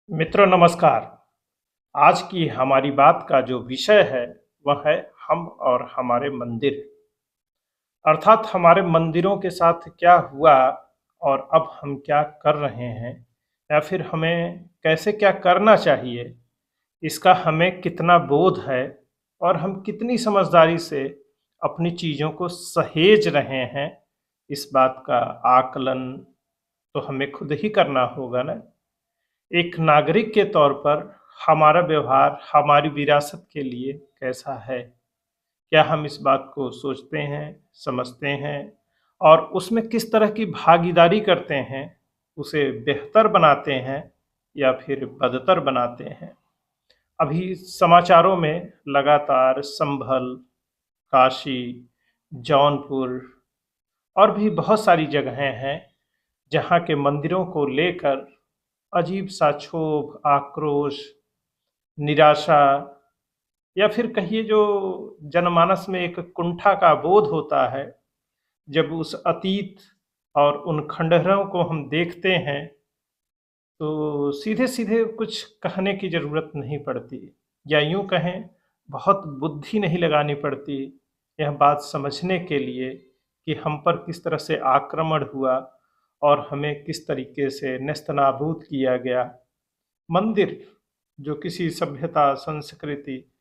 मित्रों नमस्कार। आज की हमारी बात का जो विषय है वह है हम और हमारे मंदिर। अर्थात हमारे मंदिरों के साथ क्या हुआ और अब हम क्या कर रहे हैं या फिर हमें कैसे क्या करना चाहिए, इसका हमें कितना बोध है और हम कितनी समझदारी से अपनी चीज़ों को सहेज रहे हैं, इस बात का आकलन तो हमें खुद ही करना होगा ना। एक नागरिक के तौर पर हमारा व्यवहार हमारी विरासत के लिए कैसा है? क्या हम इस बात को सोचते हैं, समझते हैं और उसमें किस तरह की भागीदारी करते हैं? उसे बेहतर बनाते हैं या फिर बदतर बनाते हैं? अभी समाचारों में लगातार संभल, काशी, जौनपुर और भी बहुत सारी जगहें हैं जहाँ के मंदिरों को लेकर अजीब-सा क्षोभ, आक्रोश, निराशा या फिर कहिए जो जनमानस में एक कुंठा का बोध होता है, जब उस अतीत और उन खंडहरों को हम देखते हैं, तो सीधे-सीधे कुछ कहने की ज़रूरत नहीं पड़ती या यूँ कहें, बहुत बुद्धि नहीं लगानी पड़ती, यह बात समझने के लिए कि हम पर किस तरह से आक्रमण हुआ और हमें किस तरीके से नेस्तनाबूद किया गया। मंदिर, जो किसी सभ्यता, संस्कृति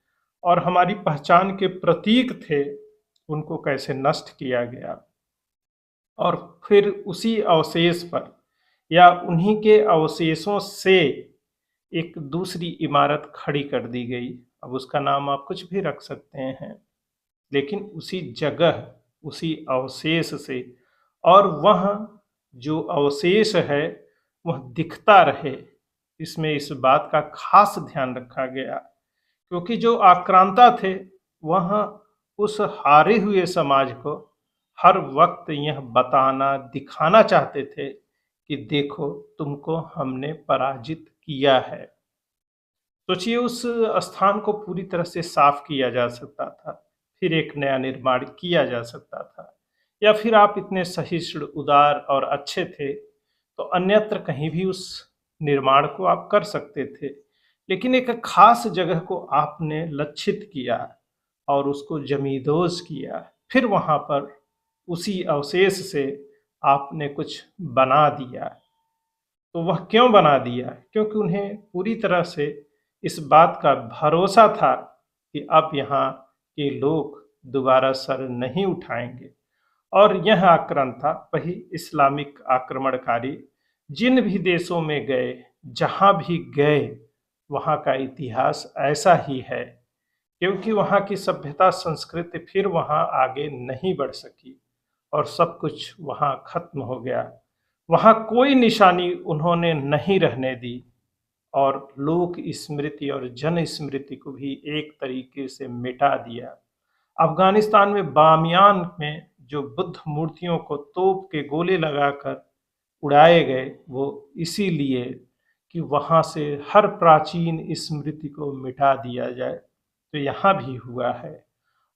और हमारी पहचान के प्रतीक थे, उनको कैसे नष्ट किया गया और फिर उसी अवशेष पर या उन्हीं के अवशेषों से एक दूसरी इमारत खड़ी कर दी गई। अब उसका नाम आप कुछ भी रख सकते हैं, लेकिन उसी जगह, उसी अवशेष से, और वह जो अवशेष है, वह दिखता रहे, इसमें इस बात का खास ध्यान रखा गया। क्योंकि जो आक्रांता थे, वह उस हारे हुए समाज को हर वक्त यह बताना, दिखाना चाहते थे कि देखो तुमको हमने पराजित किया है। सोचिए, उस स्थान को पूरी तरह से साफ किया जा सकता था, फिर एक नया निर्माण किया जा सकता था, या फिर आप इतने सहिष्णु, उदार और अच्छे थे तो अन्यत्र कहीं भी उस निर्माण को आप कर सकते थे। लेकिन एक खास जगह को आपने लक्षित किया और उसको जमींदोज किया। फिर वहाँ पर उसी अवशेष से आपने कुछ बना दिया। तो वह क्यों बना दिया? क्योंकि उन्हें पूरी तरह से इस बात का भरोसा था कि अब यहाँ के लोग दोबारा सर नहीं उठाएंगे। और यह आक्रांता, वही इस्लामिक आक्रमणकारी, जिन भी देशों में गए, जहाँ भी गए, वहाँ का इतिहास ऐसा ही है। क्योंकि वहाँ की सभ्यता, संस्कृति फिर वहाँ आगे नहीं बढ़ सकी और सब कुछ वहाँ खत्म हो गया। वहाँ कोई निशानी उन्होंने नहीं रहने दी और लोक स्मृति और जन स्मृति को भी एक तरीके से मिटा दिया। अफगानिस्तान में बामियान में जो बुद्ध मूर्तियों को तोप के गोले लगाकर उड़ाए गए, वो इसीलिए कि वहाँ से हर प्राचीन स्मृति को मिटा दिया जाए। तो यहाँ भी हुआ है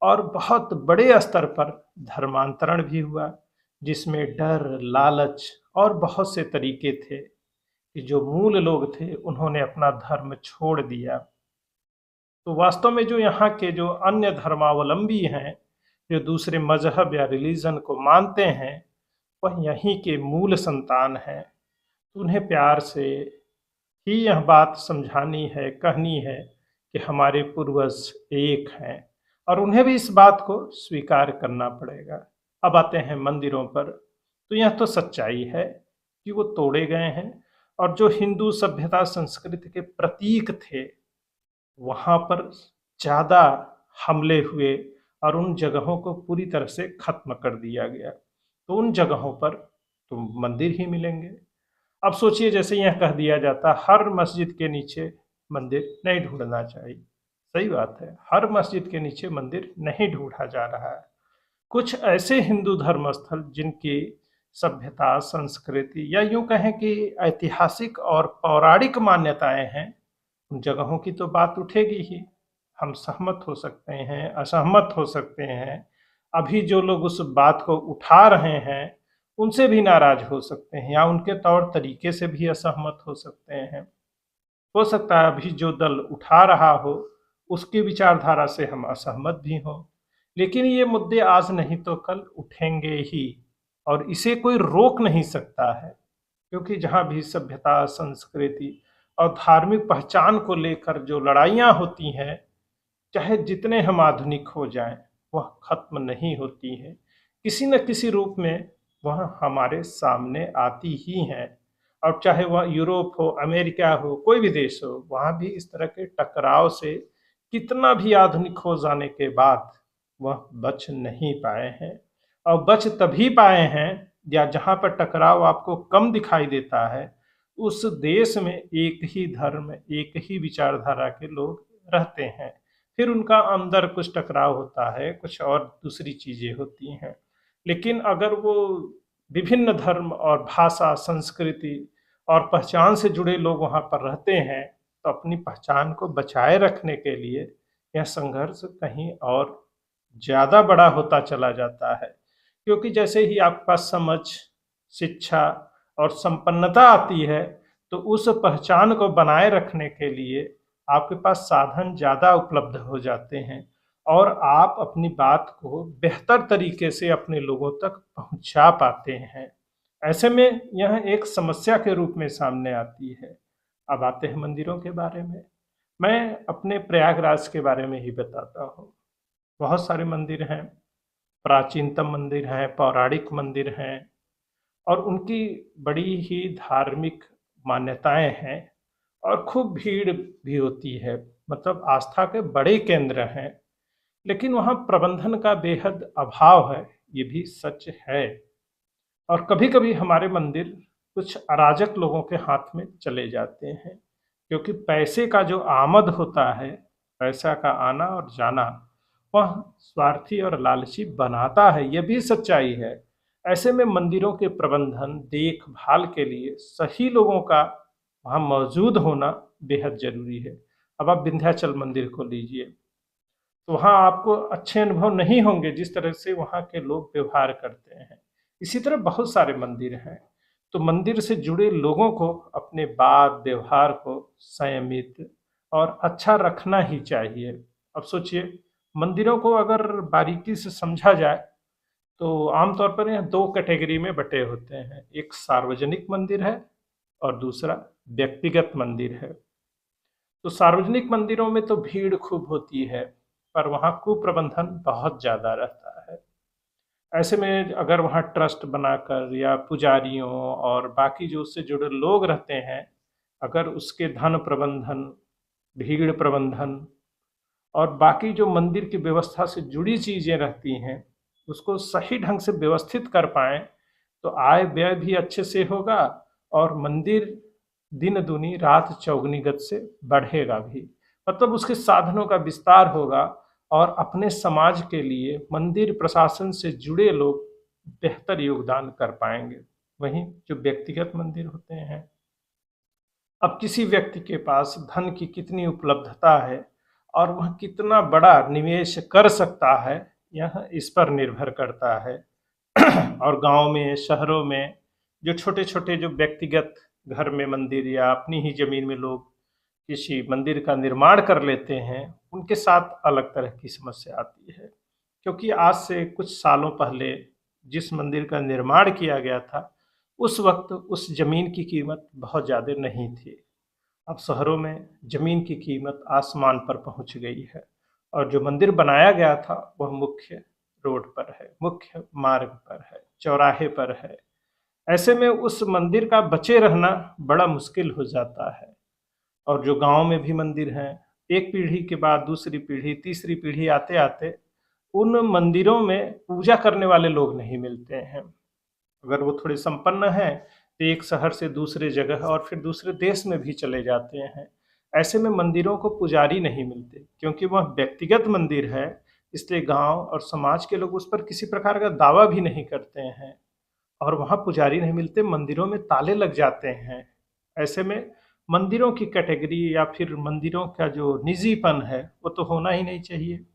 और बहुत बड़े स्तर पर धर्मांतरण भी हुआ, जिसमें डर, लालच और बहुत से तरीके थे कि जो मूल लोग थे उन्होंने अपना धर्म छोड़ दिया। तो वास्तव में जो यहाँ के जो अन्य धर्मावलंबी हैं, जो दूसरे मजहब या रिलीजन को मानते हैं, वह यहीं के मूल संतान हैं। तो उन्हें प्यार से ही यह बात समझानी है, कहनी है कि हमारे पूर्वज एक हैं और उन्हें भी इस बात को स्वीकार करना पड़ेगा। अब आते हैं मंदिरों पर, तो यह तो सच्चाई है कि वो तोड़े गए हैं और जो हिंदू सभ्यता, संस्कृति के प्रतीक थे, वहाँ पर ज़्यादा हमले हुए और उन जगहों को पूरी तरह से खत्म कर दिया गया। तो उन जगहों पर तो मंदिर ही मिलेंगे। अब सोचिए, जैसे यह कह दिया जाता हर मस्जिद के नीचे मंदिर नहीं ढूंढना चाहिए। सही बात है, हर मस्जिद के नीचे मंदिर नहीं ढूंढा जा रहा है। कुछ ऐसे हिंदू धर्म स्थल जिनकी सभ्यता, संस्कृति या यूं कहें कि ऐतिहासिक और पौराणिक मान्यताएं हैं, उन जगहों की तो बात उठेगी ही। हम सहमत हो सकते हैं, असहमत हो सकते हैं। अभी जो लोग उस बात को उठा रहे हैं, उनसे भी नाराज हो सकते हैं या उनके तौर तरीके से भी असहमत हो सकते हैं। हो सकता है अभी जो दल उठा रहा हो, उसकी विचारधारा से हम असहमत भी हों, लेकिन ये मुद्दे आज नहीं तो कल उठेंगे ही और इसे कोई रोक नहीं सकता है। क्योंकि जहाँ भी सभ्यता, संस्कृति और धार्मिक पहचान को लेकर जो लड़ाइयाँ होती हैं, चाहे जितने हम आधुनिक हो जाएं, वह खत्म नहीं होती हैं। किसी न किसी रूप में वह हमारे सामने आती ही हैं। और चाहे वह यूरोप हो, अमेरिका हो, कोई भी देश हो, वहाँ भी इस तरह के टकराव से कितना भी आधुनिक हो जाने के बाद वह बच नहीं पाए हैं। और बच तभी पाए हैं या जहाँ पर टकराव आपको कम दिखाई देता है, उस देश में एक ही धर्म, एक ही विचारधारा के लोग रहते हैं। फिर उनका अंदर कुछ टकराव होता है, कुछ और दूसरी चीज़ें होती हैं। लेकिन अगर वो विभिन्न धर्म और भाषा, संस्कृति और पहचान से जुड़े लोग वहाँ पर रहते हैं, तो अपनी पहचान को बचाए रखने के लिए यह संघर्ष कहीं और ज़्यादा बड़ा होता चला जाता है। क्योंकि जैसे ही आपके पास समझ, शिक्षा और संपन्नता आती है, तो उस पहचान को बनाए रखने के लिए आपके पास साधन ज़्यादा उपलब्ध हो जाते हैं और आप अपनी बात को बेहतर तरीके से अपने लोगों तक पहुंचा पाते हैं। ऐसे में यह एक समस्या के रूप में सामने आती है। अब आते हैं मंदिरों के बारे में। मैं अपने प्रयागराज के बारे में ही बताता हूँ। बहुत सारे मंदिर हैं, प्राचीनतम मंदिर हैं, पौराणिक मंदिर हैं और उनकी बड़ी ही धार्मिक मान्यताएं हैं और खूब भीड़ भी होती है। मतलब आस्था के बड़े केंद्र हैं, लेकिन वहाँ प्रबंधन का बेहद अभाव है, ये भी सच है। और कभी-कभी हमारे मंदिर कुछ अराजक लोगों के हाथ में चले जाते हैं, क्योंकि पैसे का जो आमद होता है, पैसा का आना और जाना, वह स्वार्थी और लालची बनाता है, यह भी सच्चाई है। ऐसे में मंदिरों के प्रबंधन, देखभाल के लिए सही लोगों का वहाँ मौजूद होना बेहद ज़रूरी है। अब आप विंध्याचल मंदिर को लीजिए, तो वहाँ आपको अच्छे अनुभव नहीं होंगे जिस तरह से वहाँ के लोग व्यवहार करते हैं। इसी तरह बहुत सारे मंदिर हैं, तो मंदिर से जुड़े लोगों को अपने बात व्यवहार को संयमित और अच्छा रखना ही चाहिए। अब सोचिए, मंदिरों को अगर बारीकी से समझा जाए तो आमतौर पर यह दो कैटेगरी में बटे होते हैं। एक सार्वजनिक मंदिर है और दूसरा व्यक्तिगत मंदिर है। तो सार्वजनिक मंदिरों में तो भीड़ खूब होती है, पर वहाँ कुप्रबंधन बहुत ज़्यादा रहता है। ऐसे में अगर वहाँ ट्रस्ट बनाकर या पुजारियों और बाकी जो उससे जुड़े लोग रहते हैं, अगर उसके धन प्रबंधन, भीड़ प्रबंधन और बाकी जो मंदिर की व्यवस्था से जुड़ी चीज़ें रहती हैं, उसको सही ढंग से व्यवस्थित कर पाएँ, तो आय व्यय भी अच्छे से होगा और मंदिर दिन दूनी रात चौगुनी गत से बढ़ेगा भी। मतलब उसके साधनों का विस्तार होगा और अपने समाज के लिए मंदिर प्रशासन से जुड़े लोग बेहतर योगदान कर पाएंगे। वहीं जो व्यक्तिगत मंदिर होते हैं, अब किसी व्यक्ति के पास धन की कितनी उपलब्धता है और वह कितना बड़ा निवेश कर सकता है, यह इस पर निर्भर करता है। और गांव में, शहरों में जो छोटे-छोटे जो व्यक्तिगत घर में मंदिर या अपनी ही ज़मीन में लोग किसी मंदिर का निर्माण कर लेते हैं, उनके साथ अलग तरह की समस्या आती है। क्योंकि आज से कुछ सालों पहले जिस मंदिर का निर्माण किया गया था, उस वक़्त उस ज़मीन की कीमत बहुत ज़्यादा नहीं थी। अब शहरों में ज़मीन की कीमत आसमान पर पहुँच गई है और जो मंदिर बनाया गया था, वह मुख्य रोड पर है, मुख्य मार्ग पर है, चौराहे पर है। ऐसे में उस मंदिर का बचे रहना बड़ा मुश्किल हो जाता है। और जो गाँव में भी मंदिर हैं, एक पीढ़ी के बाद दूसरी पीढ़ी, तीसरी पीढ़ी आते-आते उन मंदिरों में पूजा करने वाले लोग नहीं मिलते हैं। अगर वो थोड़े संपन्न हैं, तो एक शहर से दूसरे जगह और फिर दूसरे देश में भी चले जाते हैं। ऐसे में मंदिरों को पुजारी नहीं मिलते, क्योंकि वह व्यक्तिगत मंदिर है, इसलिए गाँव और समाज के लोग उस पर किसी प्रकार का दावा भी नहीं करते हैं और वहाँ पुजारी नहीं मिलते, मंदिरों में ताले लग जाते हैं। ऐसे में मंदिरों की कैटेगरी या फिर मंदिरों का जो निजीपन है, वो तो होना ही नहीं चाहिए।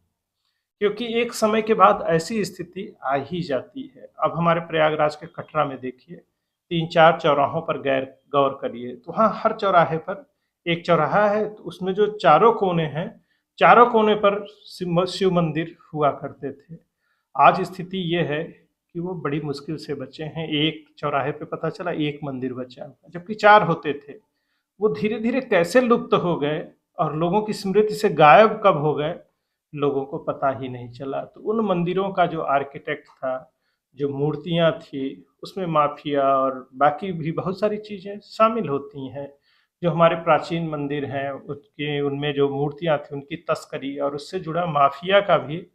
क्योंकि एक समय के बाद ऐसी स्थिति आ ही जाती है। अब हमारे प्रयागराज के कटरा में देखिए, 3-4 चौराहों पर गैर गौर करिए, तो वहाँ हर चौराहे पर एक चौराहा है तो उसमें जो चारों कोने हैं, चारों कोने पर शिव मंदिर हुआ करते थे। आज स्थिति ये है कि वो बड़ी मुश्किल से बचे हैं। एक चौराहे पे पता चला एक मंदिर बचा हुआ है, जबकि 4 होते थे। वो धीरे-धीरे कैसे लुप्त हो गए और लोगों की स्मृति से गायब कब हो गए, लोगों को पता ही नहीं चला। तो उन मंदिरों का जो आर्किटेक्ट था, जो मूर्तियाँ थी, उसमें माफिया और बाकी भी बहुत सारी चीज़ें शामिल होती हैं। जो हमारे प्राचीन मंदिर हैं, उसके उनमें जो मूर्तियाँ थी, उनकी तस्करी और उससे जुड़ा माफिया का भी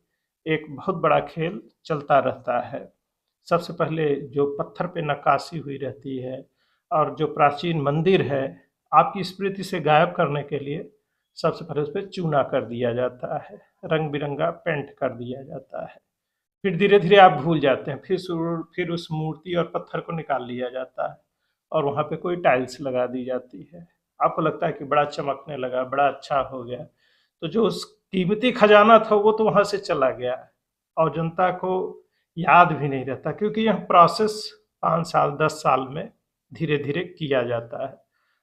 एक बहुत बड़ा खेल चलता रहता है। सबसे पहले जो पत्थर पे नक्काशी हुई रहती है और जो प्राचीन मंदिर है, आपकी स्मृति से गायब करने के लिए सबसे पहले उस पे चूना कर दिया जाता है, रंग-बिरंगा पेंट कर दिया जाता है। फिर धीरे-धीरे आप भूल जाते हैं, फिर उस मूर्ति और पत्थर को निकाल लिया जाता है और वहाँ पे कोई टाइल्स लगा दी जाती है। आपको लगता है कि बड़ा चमकने लगा, बड़ा अच्छा हो गया। तो जो उस कीमती खजाना था वो तो वहाँ से चला गया और जनता को याद भी नहीं रहता, क्योंकि यह प्रोसेस 5 साल 10 साल में धीरे-धीरे किया जाता है।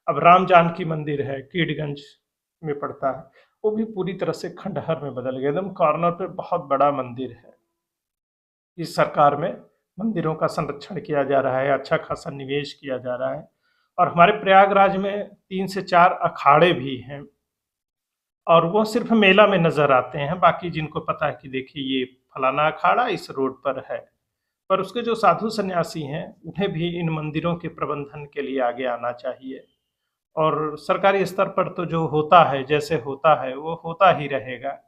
अब राम जानकी मंदिर है, कीडगंज में पड़ता है, वो भी पूरी तरह से खंडहर में बदल गया, एकदम कॉर्नर पे बहुत बड़ा मंदिर है। इस सरकार में मंदिरों का संरक्षण किया जा रहा है, अच्छा खासा निवेश किया जा रहा है और हमारे प्रयागराज में 3 से 4 अखाड़े भी हैं और वो सिर्फ मेला में नज़र आते हैं। बाकी जिनको पता है कि देखिए ये फलाना अखाड़ा इस रोड पर है, पर उसके जो साधु सन्यासी हैं, उन्हें भी इन मंदिरों के प्रबंधन के लिए आगे आना चाहिए और सरकारी स्तर पर तो जो होता है, जैसे होता है, वो होता ही रहेगा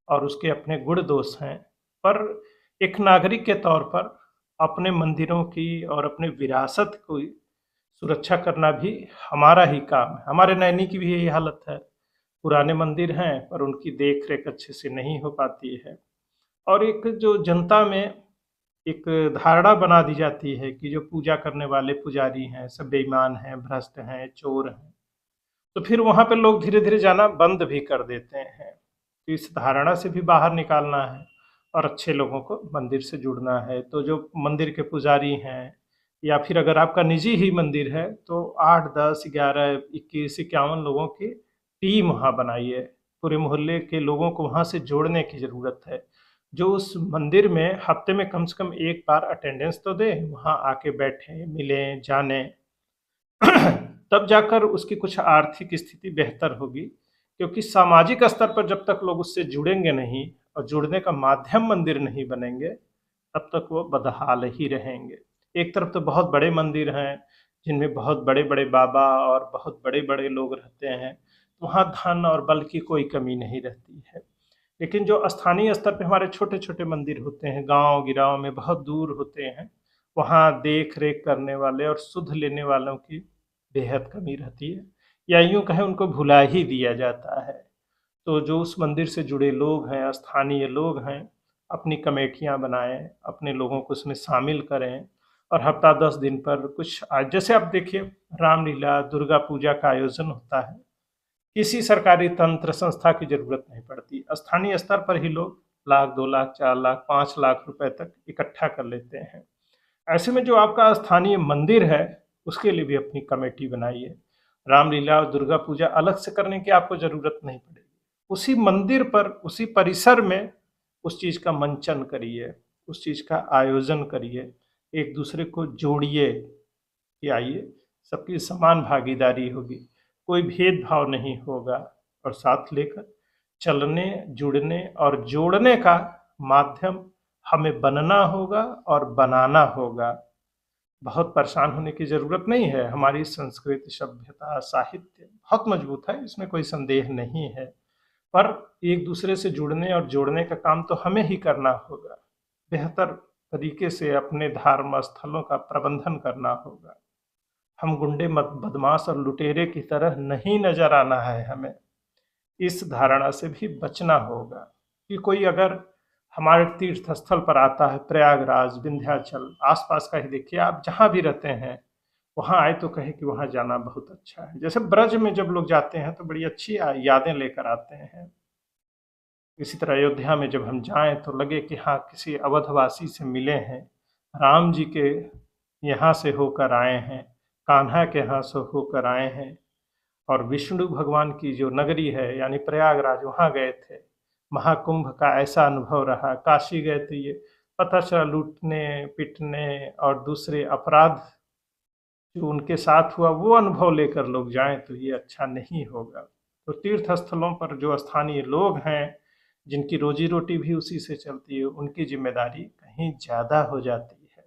और उसके अपने गुण दोष हैं। पर एक नागरिक के तौर पर अपने मंदिरों की और अपने विरासत की सुरक्षा करना भी हमारा ही काम है। हमारे नैनी की भी यही हालत है। पुराने मंदिर हैं पर उनकी देख-रेख अच्छे से नहीं हो पाती है और एक जो जनता में एक धारणा बना दी जाती है कि जो पूजा करने वाले पुजारी हैं, सब बेईमान हैं, भ्रष्ट हैं, चोर हैं। तो फिर वहाँ पे लोग धीरे-धीरे जाना बंद भी कर देते हैं। तो इस धारणा से भी बाहर निकालना है और अच्छे लोगों को मंदिर से जुड़ना है। तो जो मंदिर के पुजारी हैं या फिर अगर आपका निजी ही मंदिर है तो 8, 10, 11, 21, 51 लोगों की टीम वहाँ बनाइए। पूरे मोहल्ले के लोगों को वहाँ से जोड़ने की ज़रूरत है। जो उस मंदिर में हफ्ते में कम से कम 1 बार अटेंडेंस तो दें, वहाँ आके बैठें, मिलें, जानें। तब जाकर उसकी कुछ आर्थिक स्थिति बेहतर होगी, क्योंकि सामाजिक स्तर पर जब तक लोग उससे जुड़ेंगे नहीं और जुड़ने का माध्यम मंदिर नहीं बनेंगे, तब तक वो बदहाल ही रहेंगे। एक तरफ तो बहुत बड़े मंदिर हैं, जिनमें बहुत बड़े-बड़े बाबा और बहुत बड़े-बड़े लोग रहते हैं, वहाँ धन और बल की कोई कमी नहीं रहती है। लेकिन जो स्थानीय स्तर पे हमारे छोटे-छोटे मंदिर होते हैं, गाँव-गिराव में बहुत दूर होते हैं, वहाँ देख-रेख करने वाले और सुध लेने वालों की बेहद कमी रहती है या यूँ कहें उनको भुला ही दिया जाता है। तो जो उस मंदिर से जुड़े लोग हैं, स्थानीय लोग हैं, अपनी कमेटियाँ बनाएँ, अपने लोगों को उसमें शामिल करें और हफ़्ता 10 दिन पर कुछ जैसे आप देखिए रामलीला, दुर्गा पूजा का आयोजन होता है। किसी सरकारी तंत्र संस्था की ज़रूरत नहीं पड़ती। स्थानीय स्तर पर ही लोग लाख, 2 लाख, 4 लाख, 5 लाख रुपए तक इकट्ठा कर लेते हैं। ऐसे में जो आपका स्थानीय मंदिर है, उसके लिए भी अपनी कमेटी बनाइए। रामलीला और दुर्गा पूजा अलग से करने की आपको ज़रूरत नहीं पड़ेगी। उसी मंदिर पर, उसी परिसर में उस चीज़ का मंचन करिए, उस चीज़ का आयोजन करिए, एक-दूसरे को जोड़िए कि आइए, सबकी समान भागीदारी होगी, कोई भेदभाव नहीं होगा और साथ लेकर चलने, जुड़ने और जोड़ने का माध्यम हमें बनना होगा और बनाना होगा। बहुत परेशान होने की ज़रूरत नहीं है, हमारी संस्कृति, सभ्यता, साहित्य बहुत मजबूत है, इसमें कोई संदेह नहीं है। पर एक-दूसरे से जुड़ने और जोड़ने का काम तो हमें ही करना होगा। बेहतर तरीके से अपने धर्म स्थलों का प्रबंधन करना होगा। हम गुंडे बदमाश और लुटेरे की तरह नहीं नज़र आना है हमें। इस धारणा से भी बचना होगा कि कोई अगर हमारे तीर्थ स्थल पर आता है, प्रयागराज, विंध्याचल, आस-पास का ही देखिए आप जहाँ भी रहते हैं, वहाँ आए तो कहे कि वहाँ जाना बहुत अच्छा है। जैसे ब्रज में जब लोग जाते हैं तो बड़ी अच्छी यादें लेकर आते हैं। इसी तरह अयोध्या में जब हम जाएँ तो लगे कि हाँ, किसी अवधवासी से मिले हैं, राम जी के यहाँ से होकर आए हैं, कान्हा के यहाँ से होकर आए हैं और विष्णु भगवान की जो नगरी है यानी प्रयागराज, वहाँ गए थे। महाकुंभ का ऐसा अनुभव रहा। काशी गए तो ये पता चला लूटने पिटने और दूसरे अपराध जो उनके साथ हुआ वो अनुभव लेकर लोग जाएं तो ये अच्छा नहीं होगा। तो तीर्थ स्थलों पर जो स्थानीय लोग हैं जिनकी रोजी रोटी भी उसी से चलती है, उनकी जिम्मेदारी कहीं ज़्यादा हो जाती है।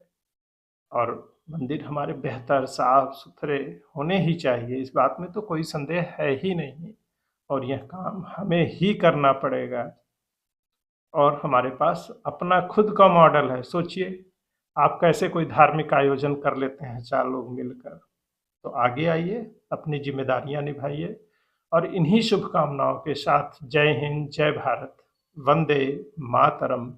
और मंदिर हमारे बेहतर साफ सुथरे होने ही चाहिए, इस बात में तो कोई संदेह है ही नहीं। और यह काम हमें ही करना पड़ेगा। और हमारे पास अपना खुद का मॉडल है। सोचिए, आप कैसे कोई धार्मिक आयोजन कर लेते हैं 4 लोग मिलकर। तो आगे आइए, अपनी जिम्मेदारियां निभाइए। और इन्हीं शुभकामनाओं के साथ जय हिंद, जय भारत, वंदे मातरम।